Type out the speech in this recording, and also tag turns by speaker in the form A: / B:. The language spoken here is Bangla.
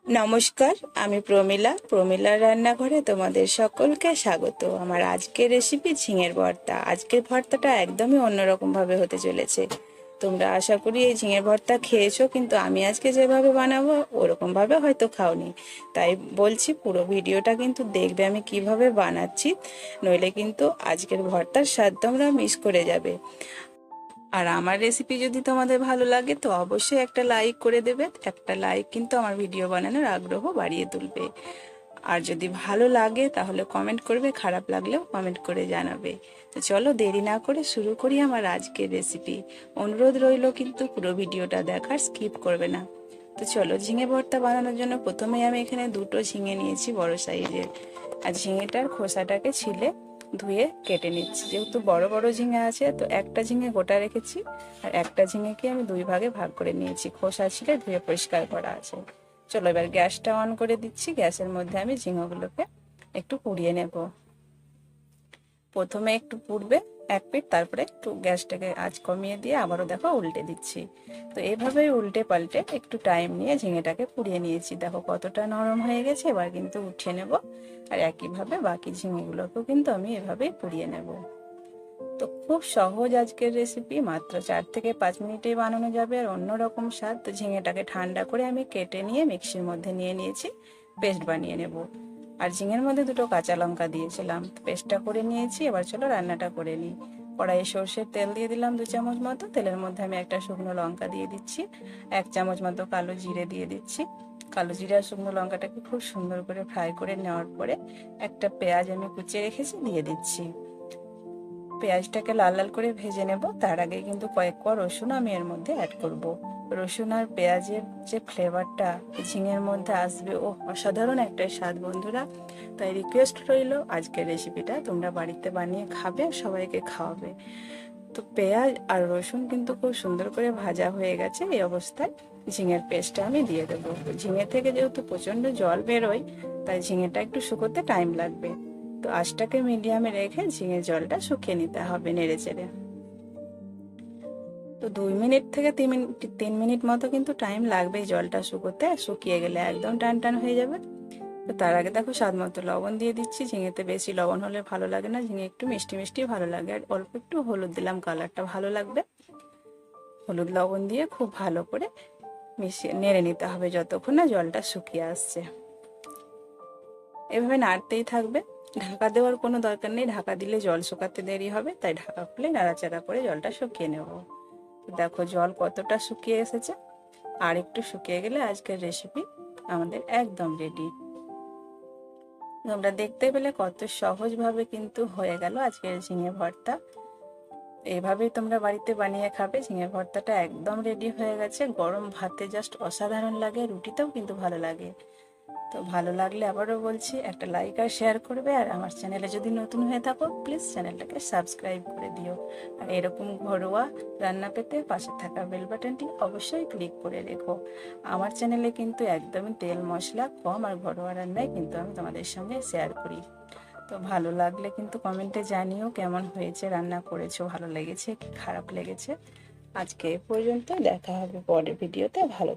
A: নমস্কার, আমি প্রমিলার রান্নাঘরে তোমাদের সকলকে স্বাগত। আমার আজকের রেসিপি ঝিঙের ভর্তা। আজকের ভর্তাটা একদমই অন্যরকম ভাবে হতে চলেছে। তোমরা আশা করি এই ঝিঙের ভর্তা খেয়েছো, কিন্তু আমি আজকে যেভাবে বানাবো ওরকম ভাবে হয়তো খাওনি। তাই বলছি পুরো ভিডিওটা কিন্তু দেখবে আমি কিভাবে বানাচ্ছি, নইলে কিন্তু আজকের ভর্তার স্বাদ তোমরা মিস করে যাবে। আর আমার রেসিপি যদি তোমাদের ভালো লাগে তো অবশ্যই একটা লাইক করে দেবে। একটা লাইক কিন্তু আমার ভিডিও বানানোর আগ্রহ বাড়িয়ে তুলবে। আর যদি ভালো লাগে তাহলে কমেন্ট করবে, খারাপ লাগলেও কমেন্ট করে জানাবে। তো চলো দেরি না করে শুরু করি আমার আজকের রেসিপি। অনুরোধ রইল কিন্তু পুরো ভিডিওটা দেখার, স্কিপ করবে না। তো চলো, ঝিঙে ভর্তা বানানোর জন্য প্রথমেই আমি এখানে দুটো ঝিঙে নিয়েছি বড় সাইজের। আর ঝিঙেটার খোসাটাকে ছিলে ধুয়ে কেটে নিচ্ছি। যেহেতু বড় বড় ঝিঙে আছে তো একটা ঝিঙে গোটা রেখেছি, আর একটা ঝিঙেকে আমি দুই ভাগে ভাগ করে নিয়েছি। খোসা ছিলে ধুয়ে পরিষ্কার করা আছে। চলো এবার গ্যাসটা অন করে দিচ্ছি। গ্যাসের মধ্যে আমি ঝিঙেগুলোকে একটু পুড়িয়ে নেব। প্রথমে একটু পুড়বে এক পিঠ, তারপরে একটু গ্যাসটাকে আঁচ কমিয়ে দিয়ে আবারও দেখো উল্টে দিচ্ছি। তো এইভাবেই উল্টে পাল্টে একটু টাইম নিয়ে ঝিঙেটাকে পুড়িয়ে নিয়েছি। দেখো কতটা নরম হয়ে গেছে। এবার কিন্তু উঠিয়ে নেব। আর একইভাবে বাকি ঝিঙেগুলোকেও কিন্তু আমি এভাবেই পুড়িয়ে নেব। তো খুব সহজ আজকের রেসিপি, মাত্র 4 থেকে 5 মিনিটেই বানানো যাবে আর অন্যরকম স্বাদ। তো ঝিঙেটাকে ঠান্ডা করে আমি কেটে নিয়ে মিক্সির মধ্যে নিয়ে নিয়েছি, পেস্ট বানিয়ে নেব। আর ঝিঙের মধ্যে দুটো কাঁচা লঙ্কা দিয়েছিলাম, পেস্টটা করে নিয়েছি। এবার চলো রান্নাটা করে নিই। কড়াইয়ে সর্ষের তেল দিয়ে দিলাম 2 চামচ মতো। তেলের মধ্যে আমি একটা শুকনো লঙ্কা দিয়ে দিচ্ছি, 1 চামচ মতো কালো জিরে দিয়ে দিচ্ছি। কালো জিরে আর শুকনো লঙ্কাটাকে খুব সুন্দর করে ফ্রাই করে নেওয়ার পরে একটা পেঁয়াজ আমি কুচিয়ে রেখেছি দিয়ে দিচ্ছি। পেঁয়াজটাকে লাল লাল করে ভেজে নেব। তার আগে কিন্তু কয়েক কোয়া রসুন আমি এর মধ্যে অ্যাড করব। রসুন আর পেঁয়াজের যে ফ্লেভারটা ঝিঙের মধ্যে আসবে, ও অসাধারণ একটা স্বাদ বন্ধুরা। তাই রিকোয়েস্ট রইল, আজকের রেসিপিটা তোমরা বাড়িতে বানিয়ে খাবে, সবাইকে খাওয়াবে। তো পেঁয়াজ আর রসুন কিন্তু খুব সুন্দর করে ভাজা হয়ে গেছে। এই অবস্থায় ঝিঙের পেস্টটা আমি দিয়ে দেবো। ঝিঙে থেকে যেহেতু প্রচণ্ড জল বেরোয়, তাই ঝিঙেটা একটু শুকোতে টাইম লাগবে। তো আঁচটাকে মিডিয়ামে রেখে ঝিঙের জলটা শুকিয়ে নিতে হবে নেড়ে চেড়ে। তো 2 মিনিট থেকে 3 মিনিট মতো কিন্তু টাইম লাগবে জলটা শুকোতে। শুকিয়ে গেলে একদম টান টান হয়ে যাবে। তো তার আগে দেখো স্বাদ মতো লবণ দিয়ে দিচ্ছি। ঝিঙেতে বেশি লবণ হলে ভালো লাগে না, ঝিঙে একটু মিষ্টি মিষ্টি ভালো লাগে। আর অল্প একটু হলুদ দিলাম, কালারটা ভালো লাগবে। হলুদ লবণ দিয়ে খুব ভালো করে মিশিয়ে নেড়ে নিতে হবে যতক্ষণ না জলটা শুকিয়ে আসছে। এভাবে নাড়তেই থাকবে। ঢাকা দেওয়ার কোনো দরকার নেই, ঢাকা দিলে জল শুকাতে দেরি হবে। তাই ঢাকা খুলে নাড়াচাড়া করে জলটা শুকিয়ে নেব। দেখো জল কতটা শুকিয়ে এসেছে। আর একটু শুকিয়ে গেলে আজকের রেসিপি আমাদের একদম রেডি। তোমরা দেখতে পেলে কত সহজভাবে কিন্তু হয়ে গেল আজকের ঝিঙে ভর্তা। এইভাবেই তোমরা বাড়িতে বানিয়ে খাবে। ঝিঙে ভর্তাটা একদম রেডি হয়ে গেছে। গরম ভাতে জাস্ট অসাধারণ লাগে, রুটিতেও কিন্তু ভালো লাগে। তো ভালো লাগলে আবারও বলছি একটা লাইক আর শেয়ার করবে। আর আমার চ্যানেলে যদি নতুন হয়ে থাকো প্লিজ চ্যানেলটাকে সাবস্ক্রাইব করে দিও। আর এরকম ঘরোয়া রান্না পেতে পাশে থাকা বেল বাটনটি অবশ্যই ক্লিক করে রেখো। আমার চ্যানেলে কিন্তু একদমই তেল মশলা কম আর ঘরোয়া রান্নাই কিন্তু আমি তোমাদের সঙ্গে শেয়ার করি। তো ভালো লাগলে কিন্তু কমেন্টে জানিও কেমন হয়েছে, রান্না করেছো, ভালো লেগেছে কি খারাপ লেগেছে। আজকে এ পর্যন্ত, দেখা হবে পরের ভিডিওতে। ভালো